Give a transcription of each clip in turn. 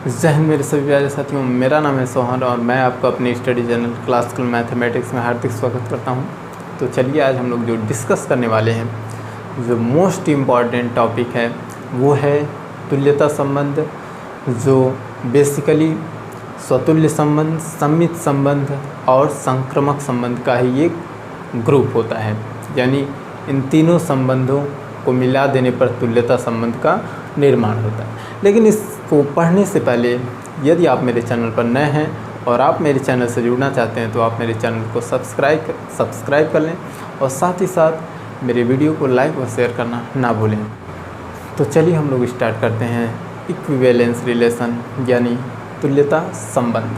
जय हिंद मेरे सभी प्यारे साथियों, मेरा नाम है सोहन और मैं आपको अपने स्टडी चैनल क्लासिकल मैथमेटिक्स में हार्दिक स्वागत करता हूं। तो चलिए आज हम लोग जो डिस्कस करने वाले हैं, जो मोस्ट इम्पॉर्टेंट टॉपिक है वो है तुल्यता संबंध, जो बेसिकली स्वतुल्य संबंध, सम्मित संबंध और संक्रामक संबंध का ही एक ग्रुप होता है। यानी इन तीनों संबंधों को मिला देने पर तुल्यता संबंध का निर्माण होता है। लेकिन इसको पढ़ने से पहले यदि आप मेरे चैनल पर नए हैं और आप मेरे चैनल से जुड़ना चाहते हैं तो आप मेरे चैनल को सब्सक्राइब कर लें और साथ ही साथ मेरे वीडियो को लाइक और शेयर करना ना भूलें। तो चलिए हम लोग स्टार्ट करते हैं इक्विवेलेंस रिलेशन यानी तुल्यता संबंध।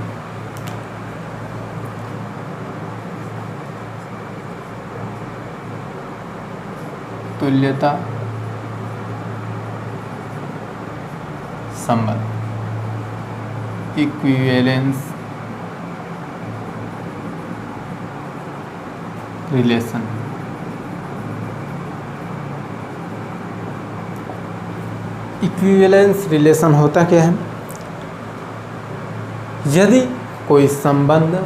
तुल्यता संबंध, इक्विवेलेंस रिलेशन। इक्विवेलेंस रिलेशन होता क्या है? यदि कोई संबंध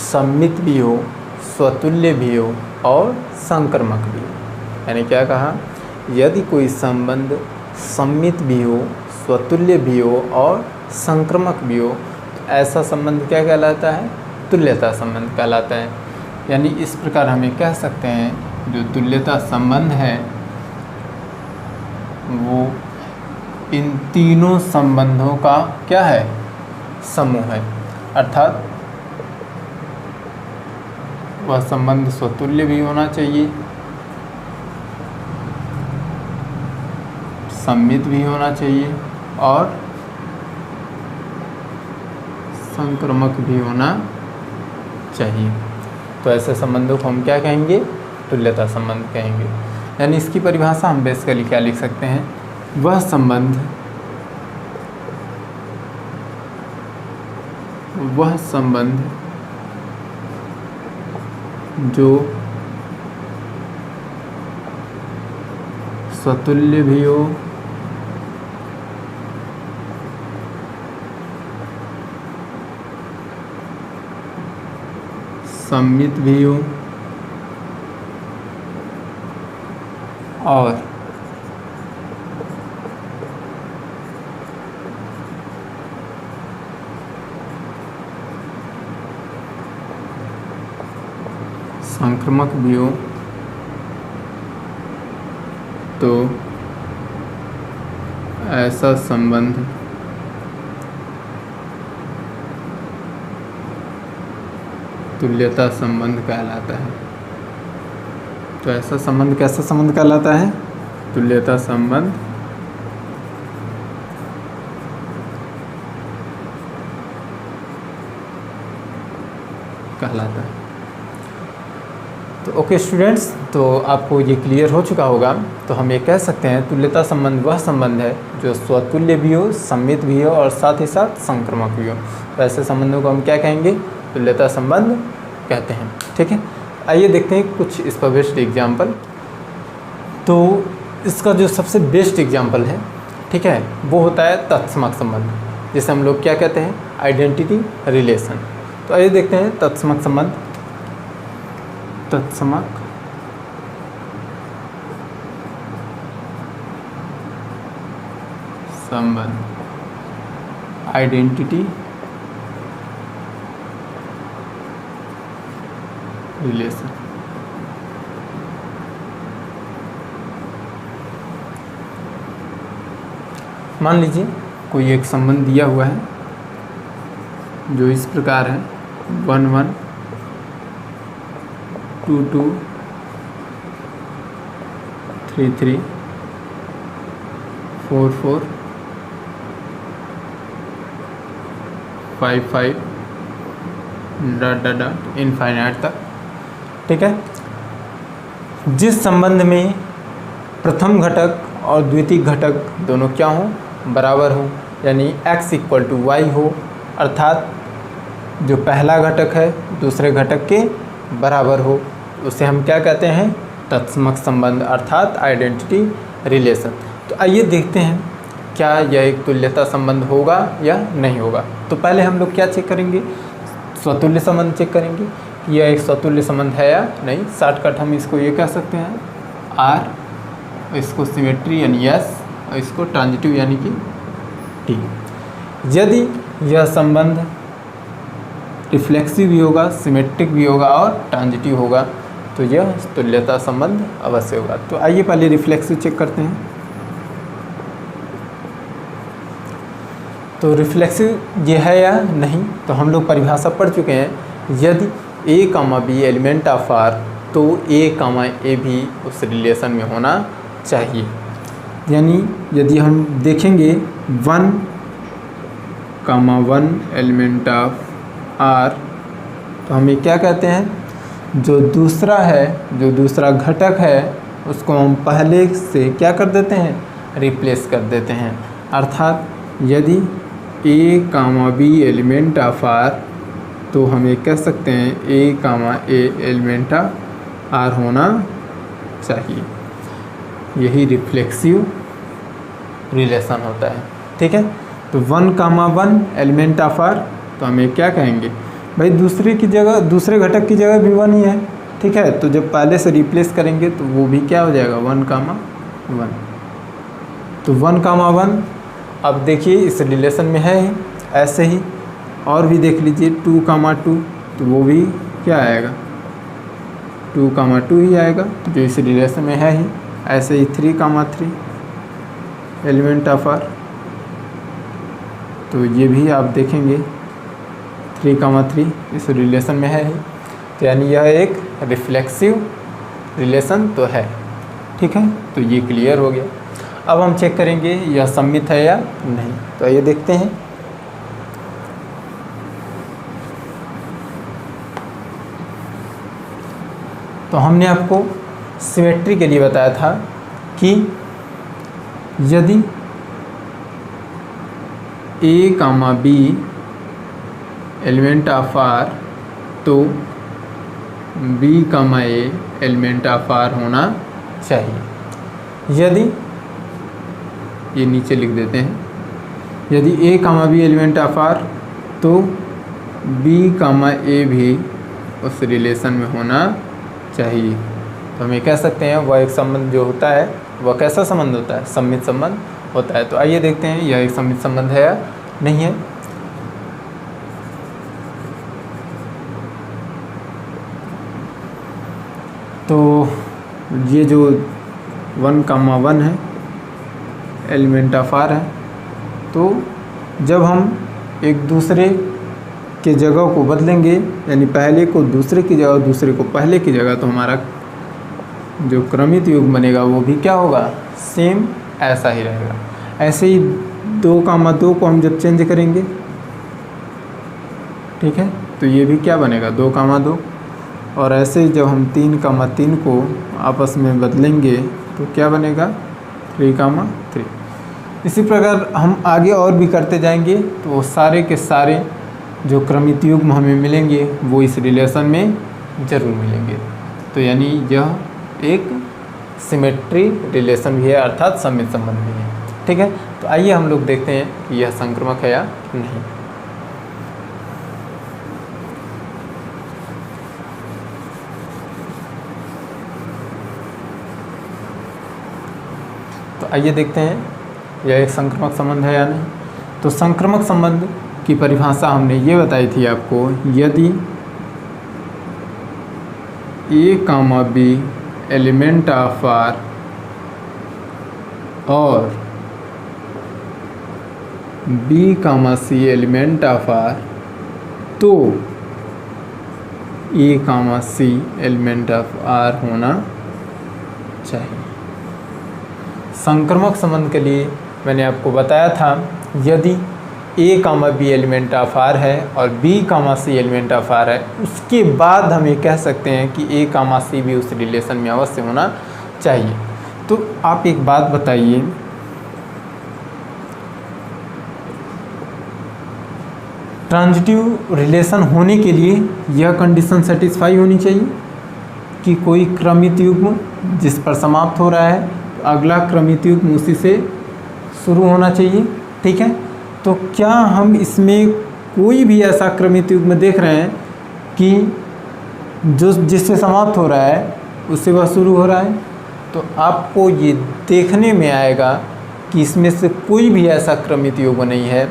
सम्मित भी हो, स्वतुल्य भी हो और संक्रामक भी हो। यानी क्या कहा? यदि कोई संबंध सम्मित भी हो, स्वतुल्य भी हो और संक्रामक भी हो तो ऐसा संबंध क्या कहलाता है? तुल्यता संबंध कहलाता है। यानी इस प्रकार हमें कह सकते हैं जो तुल्यता संबंध है वो इन तीनों संबंधों का क्या है? समूह है। अर्थात वह संबंध स्वतुल्य भी होना चाहिए, सम्मित भी होना चाहिए और संक्रामक भी होना चाहिए। तो ऐसे संबंधों को हम क्या कहेंगे? तुल्यता संबंध कहेंगे। यानी इसकी परिभाषा हम बेसिकली क्या लिख सकते हैं? वह संबंध जो स्वतुल्य भी हो, सम्मित भी हो और संक्रामक भी हो तो ऐसा संबंध तुल्यता संबंध कहलाता है। तो ऐसा संबंध कैसा संबंध कहलाता है? तुल्यता संबंध कहलाता है। तो ओके स्टूडेंट्स, तो आपको ये क्लियर हो चुका होगा। तो हम ये कह सकते हैं तुल्यता संबंध वह संबंध है जो स्वतुल्य भी हो, सम्मित भी हो और साथ ही साथ संक्रामक भी हो। तो ऐसे संबंधों को हम क्या कहेंगे? तुल्यता संबंध कहते हैं। ठीक है, आइए देखते हैं कुछ इस पर बेस्ट एग्जाम्पल। तो इसका जो सबसे बेस्ट एग्जाम्पल है, ठीक है, वो होता है तत्समक संबंध, जिसे हम लोग क्या कहते हैं? Identity relation. तो आइए देखते हैं तत्समक संबंध। तत्समक संबंध, आइडेंटिटी रिलेशन। मान लीजिए कोई एक संबंध दिया हुआ है जो इस प्रकार है 1 1 2 2 3 3 4 4 5 5 डॉट इनफाइनाइट तक। ठीक है, जिस संबंध में प्रथम घटक और द्वितीय घटक दोनों क्या हों? बराबर हों। यानी x = y हो, अर्थात जो पहला घटक है दूसरे घटक के बराबर हो, उसे हम क्या कहते हैं? तत्समक संबंध अर्थात आइडेंटिटी रिलेशन। तो आइए देखते हैं क्या यह एक तुल्यता संबंध होगा या नहीं होगा। तो पहले हम लोग क्या चेक करेंगे, स्वतुल्य संबंध चेक करेंगे कि यह एक स्वतुल्य संबंध है या नहीं। शॉर्टकट हम इसको ये कह सकते हैं आर, इसको सिमेट्री यानी एस, और इसको ट्रांजिटिव यानी कि टी। यदि यह संबंध रिफ्लेक्सिव भी होगा, सिमेट्रिक भी होगा और ट्रांजिटिव होगा तो यह तुल्यता संबंध अवश्य होगा। तो आइए पहले रिफ्लेक्सिव चेक करते हैं। तो रिफ्लेक्सिव ये है या नहीं, तो हम लोग परिभाषा पढ़ चुके हैं। यदि A comma B element of R, तो ए कामा ए भी उस रिलेशन में होना चाहिए। यानी यदि हम देखेंगे 1 कामा 1 एलिमेंट ऑफ आर, तो हम ये क्या कहते हैं, जो दूसरा है, जो दूसरा घटक है उसको हम पहले से क्या कर देते हैं, रिप्लेस कर देते हैं। अर्थात यदि A comma B element of R, तो हम ये कह सकते हैं ए कामा ए एलिमेंट ऑफ आर होना चाहिए। यही रिफ्लेक्सिव रिलेशन होता है। ठीक है, तो 1 कामा 1 एलिमेंट ऑफ आर, तो हम ये क्या कहेंगे भाई, दूसरे की जगह, दूसरे घटक की जगह भी 1 ही है। ठीक है, तो जब पहले से रिप्लेस करेंगे तो वो भी क्या हो जाएगा, 1 कामा 1। तो 1 कामा 1 अब देखिए इस रिलेशन में है ही, ऐसे ही और भी देख लीजिए 2 कामा 2, तो वो भी क्या आएगा, 2 कामा 2 ही आएगा जो इस रिलेशन में है ही। ऐसे ही 3 कामा 3 एलिमेंट ऑफ आर, तो ये भी आप देखेंगे 3 कामा 3 इस रिलेशन में है ही। तो यानी यह एक रिफ्लेक्सिव रिलेशन तो है। ठीक है, तो ये क्लियर हो गया। अब हम चेक करेंगे यह सम्मित है या नहीं। तो आइए देखते हैं। तो हमने आपको सिमेट्री के लिए बताया था कि यदि A comma B element of R, तो B comma A element of R होना चाहिए। यदि, ये नीचे लिख देते हैं, यदि A comma B element of R, तो बी कामा ए भी उस रिलेशन में होना चाहिए। तो हम ये कह सकते हैं वह एक संबंध जो होता है वह कैसा संबंध होता है, सम्मित संबंध होता है। तो आइए देखते हैं यह एक सम्मित संबंध है या नहीं है। तो ये जो 1 कामा 1 है एलिमेंट ऑफ आर है, तो जब हम एक दूसरे के जगह को बदलेंगे, यानी पहले को दूसरे की जगह, दूसरे को पहले की जगह, तो हमारा जो क्रमित योग बनेगा वो भी क्या होगा, सेम ऐसा ही रहेगा। ऐसे ही 2 कामा 2 को हम जब चेंज करेंगे, ठीक है, तो ये भी क्या बनेगा, 2 कामा 2। और ऐसे ही जब हम 3 कामा 3 को आपस में बदलेंगे तो क्या बनेगा, 3 कामा 3। इसी प्रकार हम आगे और भी करते जाएंगे तो वो सारे के सारे जो क्रमित युग्म हमें मिलेंगे वो इस रिलेशन में ज़रूर मिलेंगे। तो यानी यह एक सिमेट्री रिलेशन भी है, अर्थात सम्मित संबंध भी है। ठीक है, तो आइए हम लोग देखते हैं कि यह संक्रामक है या नहीं। तो आइए देखते हैं यह एक संक्रामक संबंध है या नहीं। तो संक्रामक संबंध की परिभाषा हमने ये बताई थी आपको, यदि A comma B element of R और B comma C element of R, तो A comma C element of R होना चाहिए। संक्रामक संबंध के लिए मैंने आपको बताया था, यदि A comma B element of R है और B comma C element of R है, उसके बाद हम ये कह सकते हैं कि ए कामा सी भी उस रिलेशन में अवश्य होना चाहिए। तो आप एक बात बताइए, ट्रांजिटिव रिलेशन होने के लिए यह कंडीशन सेटिस्फाई होनी चाहिए कि कोई क्रमित युग्म जिस पर समाप्त हो रहा है, अगला क्रमित युग्म उसी से शुरू होना चाहिए। ठीक है, तो क्या हम इसमें कोई भी ऐसा क्रमित युग्म देख रहे हैं कि जो जिससे समाप्त हो रहा है उससे वह शुरू हो रहा है? तो आपको ये देखने में आएगा कि इसमें से कोई भी ऐसा क्रमित युग्म नहीं है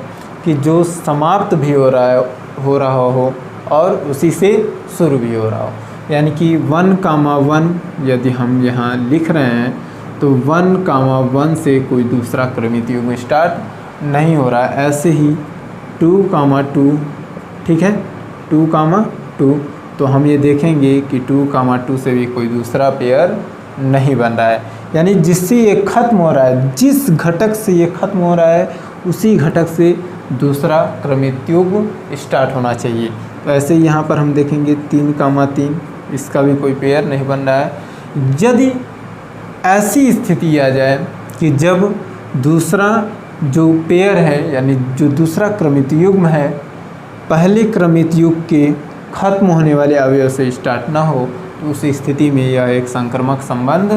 कि जो समाप्त भी हो रहा हो और उसी से शुरू भी हो रहा हो। यानी कि 1,1 यदि हम यहाँ लिख रहे हैं तो 1,1 से कोई दूसरा क्रमित युग्म स्टार्ट नहीं हो रहा है। ऐसे ही 2,2, ठीक है, 2,2, तो हम ये देखेंगे कि 2,2 से भी कोई दूसरा पेयर नहीं बन रहा है। यानी जिससे ये खत्म हो रहा है, जिस घटक से ये खत्म हो रहा है उसी घटक से दूसरा क्रमित युग्म स्टार्ट होना चाहिए। तो ऐसे यहाँ पर हम देखेंगे 3,3, इसका भी कोई पेयर नहीं बन रहा है। यदि ऐसी स्थिति आ जाए कि जब दूसरा जो पेयर है यानी जो दूसरा क्रमित युग्म है पहले क्रमित युग्म के खत्म होने वाले अवयव से स्टार्ट ना हो, तो उस स्थिति में यह एक संक्रमक संबंध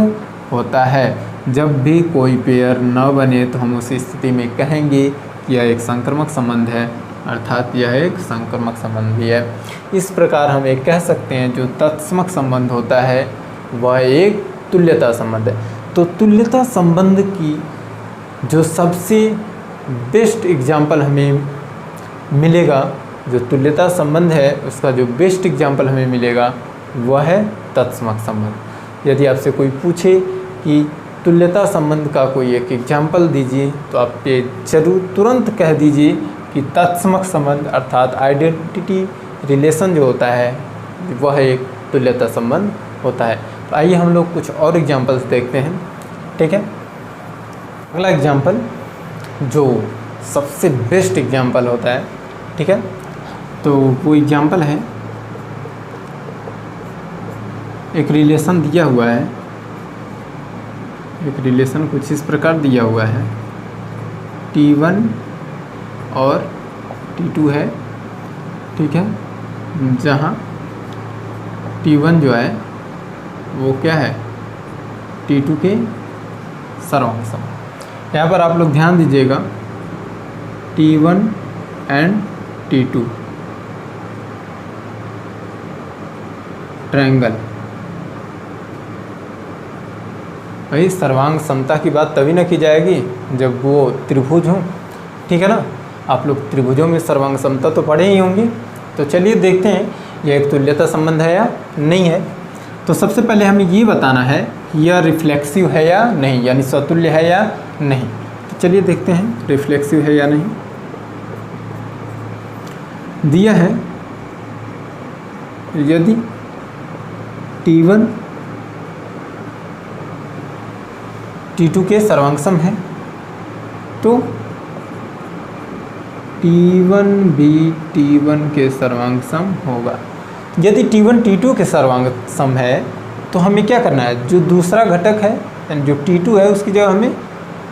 होता है। जब भी कोई पेयर न बने तो हम उस स्थिति में कहेंगे कि यह एक संक्रमक संबंध है, अर्थात यह एक संक्रमक संबंध भी है। इस प्रकार हम एक कह सकते हैं जो तत्समक संबंध होता है वह एक तुल्यता संबंध है। तो तुल्यता संबंध की जो सबसे बेस्ट एग्जाम्पल हमें मिलेगा, जो तुल्यता संबंध है उसका जो बेस्ट एग्जाम्पल हमें मिलेगा वह है तत्समक संबंध। यदि आपसे कोई पूछे कि तुल्यता संबंध का कोई एक एग्जाम्पल दीजिए तो आप ये जरूर तुरंत कह दीजिए कि तत्समक संबंध अर्थात आइडेंटिटी रिलेशन जो होता है वह एक तुल्यता संबंध होता है। तो आइए हम लोग कुछ और एग्जाम्पल्स देखते हैं। ठीक है, अगला एग्जाम्पल जो सबसे बेस्ट एग्जाम्पल होता है, ठीक है, तो वो एग्जाम्पल है, एक रिलेशन दिया हुआ है, एक रिलेशन कुछ इस प्रकार दिया हुआ है, T1 और T2 है। ठीक है, जहाँ T1 जो है वो क्या है, T2 के सर्वांग सम। यहाँ पर आप लोग ध्यान दीजिएगा, T1 एंड T2 ट्रायंगल। भाई सर्वांग समता की बात तभी ना की जाएगी जब वो त्रिभुज हों, ठीक है ना। आप लोग त्रिभुजों में सर्वांग समता तो पढ़े ही होंगे। तो चलिए देखते हैं यह एक तुल्यता संबंध है या नहीं है। तो सबसे पहले हमें ये बताना है कि यह रिफ्लेक्सिव है या नहीं, यानी स्वतुल्य है या नहीं। तो चलिए देखते हैं रिफ्लेक्सिव है या नहीं। दिया है यदि T1 T2 के सर्वांग है तो T1 भी T1 के सर्वांग सम होगा। यदि T1 T2 के सर्वांग सम है तो हमें क्या करना है, जो दूसरा घटक है यानी जो T2 है उसकी जगह हमें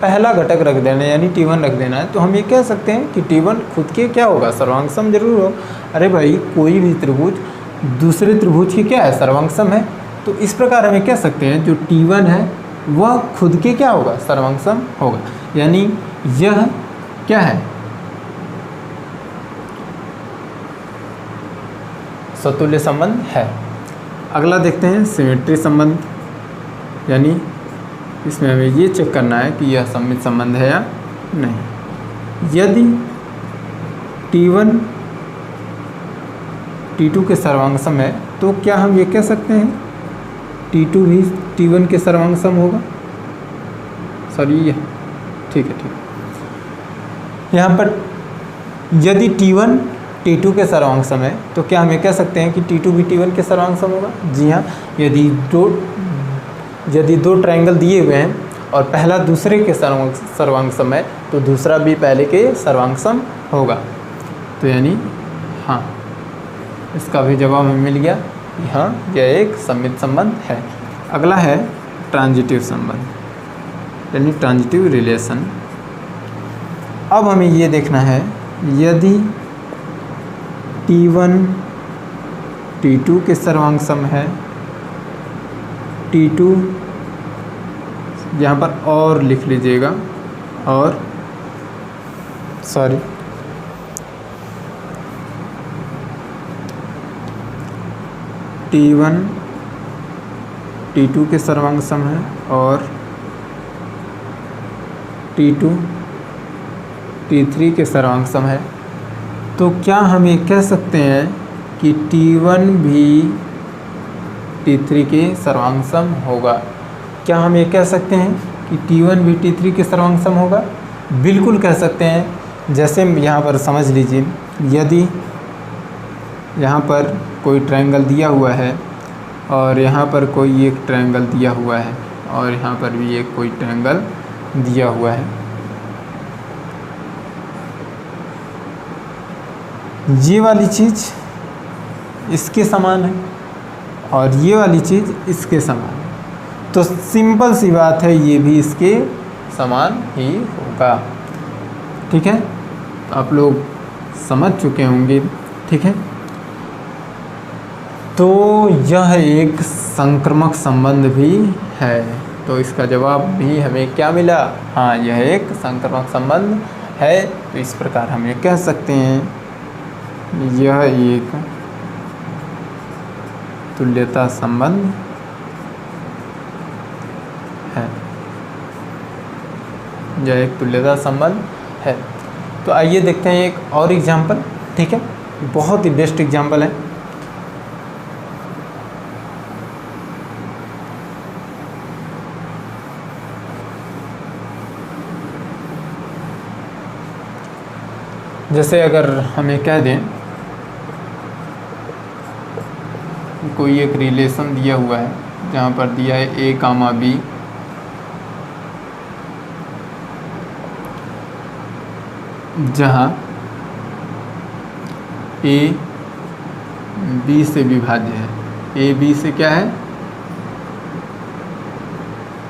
पहला घटक रख देना है यानी T1 रख देना है। तो हम ये कह सकते हैं कि T1 खुद के क्या होगा, सर्वांग सम जरूर हो। अरे भाई कोई भी त्रिभुज दूसरे त्रिभुज की क्या है, सर्वांग सम है। तो इस प्रकार हमें कह सकते हैं जो T1 है वह खुद के क्या होगा, सर्वांग सम होगा। यानी यह क्या है, स्वतुल्य संबंध है। अगला देखते हैं सिमेट्री संबंध, यानी इसमें हमें ये चेक करना है कि यह सममित संबंध है या नहीं। यदि T1 T2 के सर्वांग सम है तो क्या हम ये कह सकते हैं T2 भी T1 के सर्वांग सम होगा। सॉरी, ठीक है। यहाँ पर यदि T1 T2 के सर्वांग सम है तो क्या हम ये कह सकते हैं कि T2 भी T1 के सर्वांग सम होगा। जी हाँ, यदि दो ट्रायंगल दिए हुए हैं और पहला दूसरे के सर्वांग सम है तो दूसरा भी पहले के सर्वांग सम होगा। तो यानी हाँ, इसका भी जवाब हमें मिल गया कि हाँ यह एक सममित संबंध है। अगला है ट्रांजिटिव संबंध, यानी ट्रांजिटिव रिलेशन। अब हमें ये देखना है यदि T1 T2 के सर्वांग सम है, T2 यहाँ पर और लिख लीजिएगा, और सॉरी T1 T2 के सर्वांग सम है और T2 T3 के सर्वांग सम है, तो क्या हम ये कह सकते हैं कि T1 भी T3 के सर्वांग सम होगा? क्या हम ये कह सकते हैं कि T1 भी T3 के सर्वांग सम होगा? बिल्कुल कह सकते हैं। जैसे यहाँ पर समझ लीजिए, यदि यहाँ पर कोई ट्रायंगल दिया हुआ है और यहाँ पर कोई एक ट्रायंगल दिया हुआ है और यहाँ पर भी एक कोई ट्रायंगल दिया हुआ है, ये वाली चीज़ इसके समान है और ये वाली चीज़ इसके समान है, तो सिंपल सी बात है ये भी इसके समान ही होगा। ठीक है, तो आप लोग समझ चुके होंगे। ठीक है, तो यह एक संक्रामक संबंध भी है, तो इसका जवाब भी हमें क्या मिला? हाँ, यह एक संक्रामक संबंध है। तो इस प्रकार हम ये कह सकते हैं यह एक तुल्यता संबंध है, यह एक तुल्यता संबंध है। तो आइए देखते हैं एक और एग्जाम्पल। ठीक है, बहुत ही बेस्ट एग्जाम्पल है। जैसे अगर हमें कह दें कोई एक रिलेशन दिया हुआ है, जहाँ पर दिया है A, B, जहाँ A B से विभाज्य है, A B से क्या है?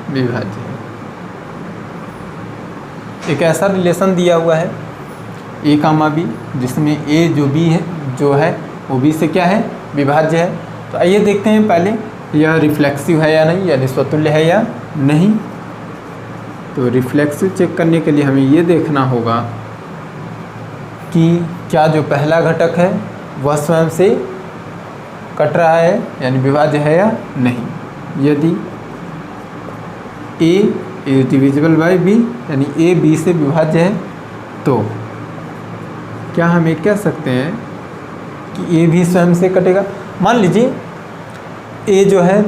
विभाज्य है। एक ऐसा रिलेशन दिया हुआ है A, B, जिसमें A जो है वो B से क्या है? विभाज्य है। तो आइए देखते हैं पहले यह रिफ्लेक्सिव है या नहीं, यानी स्वतुल्य है या नहीं। तो रिफ्लेक्सिव चेक करने के लिए हमें ये देखना होगा कि क्या जो पहला घटक है वह स्वयं से कट रहा है, यानी विभाज्य है या नहीं। यदि A is divisible by B, यानी A B से विभाज्य है, तो क्या हम ये कह सकते हैं कि A भी स्वयं से कटेगा। मान लीजिए A जो है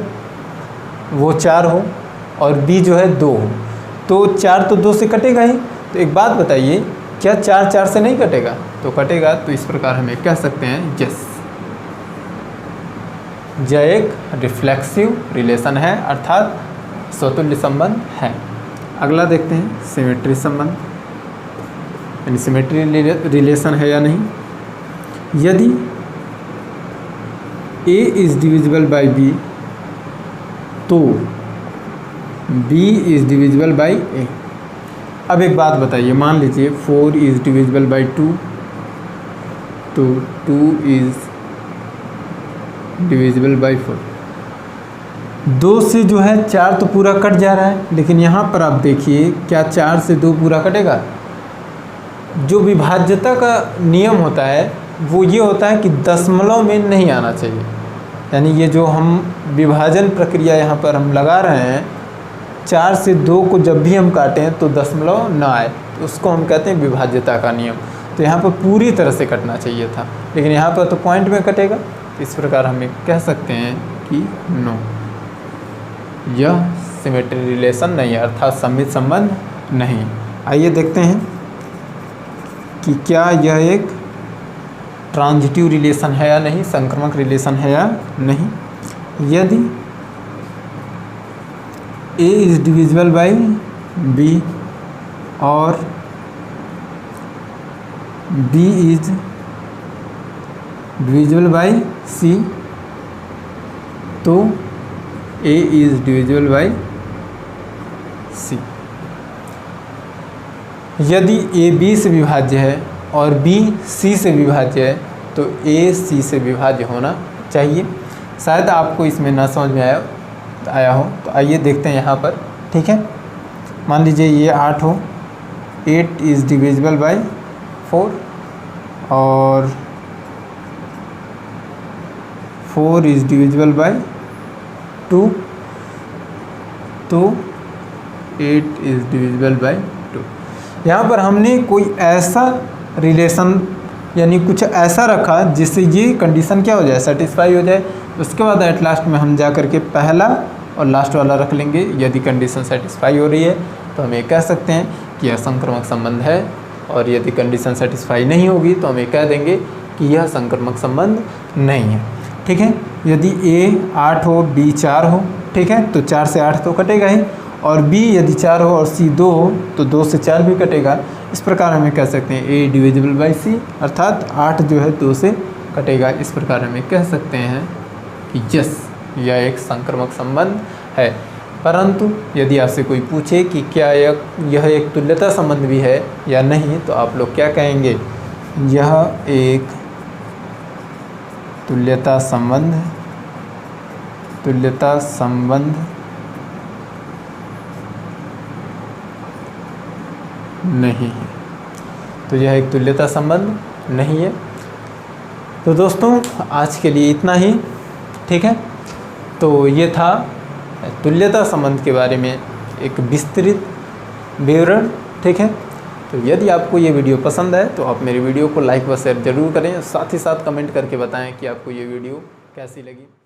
वो 4 हो और B जो है 2 हो, तो 4 तो 2 से कटेगा ही। तो एक बात बताइए, क्या 4 4 से नहीं कटेगा? तो कटेगा। तो इस प्रकार हम कह सकते हैं यस, यह एक रिफ्लेक्सिव रिलेशन है, अर्थात स्वतुल्य संबंध है। अगला देखते हैं सिमेट्री संबंध, यानी सिमेट्री रिलेशन है या नहीं। यदि A is divisible by B, तो B is divisible by A। अब एक बात बताइए, मान लीजिए 4 इज डिविजिबल बाय 2, तो 2 इज डिविजिबल बाय 4। 2 से जो है 4 तो पूरा कट जा रहा है, लेकिन यहाँ पर आप देखिए क्या 4 से 2 पूरा कटेगा? जो विभाज्यता का नियम होता है वो ये होता है कि दशमलव में नहीं आना चाहिए, यानी ये जो हम विभाजन प्रक्रिया यहाँ पर हम लगा रहे हैं, 4 से 2 को जब भी हम काटें तो दशमलव ना आए, तो उसको हम कहते हैं विभाज्यता का नियम। तो यहाँ पर पूरी तरह से कटना चाहिए था, लेकिन यहाँ पर तो पॉइंट में कटेगा। इस प्रकार हम कह सकते हैं कि नो, यह सिमेट्री रिलेशन नहीं है, अर्थात सममित संबंध नहीं। आइए देखते हैं कि क्या यह एक ट्रांजिटिव रिलेशन है या नहीं, संक्रामक रिलेशन है या नहीं। यदि A is divisible by B और B is divisible by C, तो A is divisible by C। यदि A B से विभाज्य है और B C से विभाज्य है, तो A C से विभाज्य होना चाहिए। शायद आपको इसमें ना समझ में आया हो, तो आइए देखते हैं यहाँ पर। ठीक है, मान लीजिए ये 8 हो, 8 इज़ डिविजिबल बाय 4 और 4 इज़ डिविजिबल बाय 2, तो 8 इज़ डिविजिबल बाय 2। यहाँ पर हमने कोई ऐसा रिलेशन यानी कुछ ऐसा रखा जिससे ये कंडीशन क्या हो जाए, सेटिस्फाई हो जाए। उसके बाद एट लास्ट में हम जा करके पहला और लास्ट वाला रख लेंगे। यदि कंडीशन सेटिस्फाई हो रही है तो हम ये कह सकते हैं कि यह संक्रामक संबंध है, और यदि कंडीशन सेटिस्फाई नहीं होगी तो हम ये कह देंगे कि यह संक्रामक संबंध नहीं है। ठीक है, यदि A 8 हो, B 4 हो, ठीक है, तो 4 से 8 तो कटेगा ही, और B यदि 4 हो और C 2 हो तो 2 से 4 भी कटेगा। इस प्रकार हमें कह सकते हैं A डिविजिबल बाई C, अर्थात 8 जो है 2 से कटेगा। इस प्रकार हमें कह सकते हैं कि यस, यह एक संक्रामक संबंध है। परंतु यदि आपसे कोई पूछे कि क्या यह एक तुल्यता संबंध भी है या नहीं, तो आप लोग क्या कहेंगे, यह एक तुल्यता संबंध नहीं है। तो यह एक तुल्यता संबंध नहीं है। तो दोस्तों आज के लिए इतना ही। ठीक है, तो ये था तुल्यता संबंध के बारे में एक विस्तृत विवरण। ठीक है, तो यदि आपको ये वीडियो पसंद आए तो आप मेरी वीडियो को लाइक व शेयर ज़रूर करें, साथ ही साथ कमेंट करके बताएं कि आपको ये वीडियो कैसी लगी।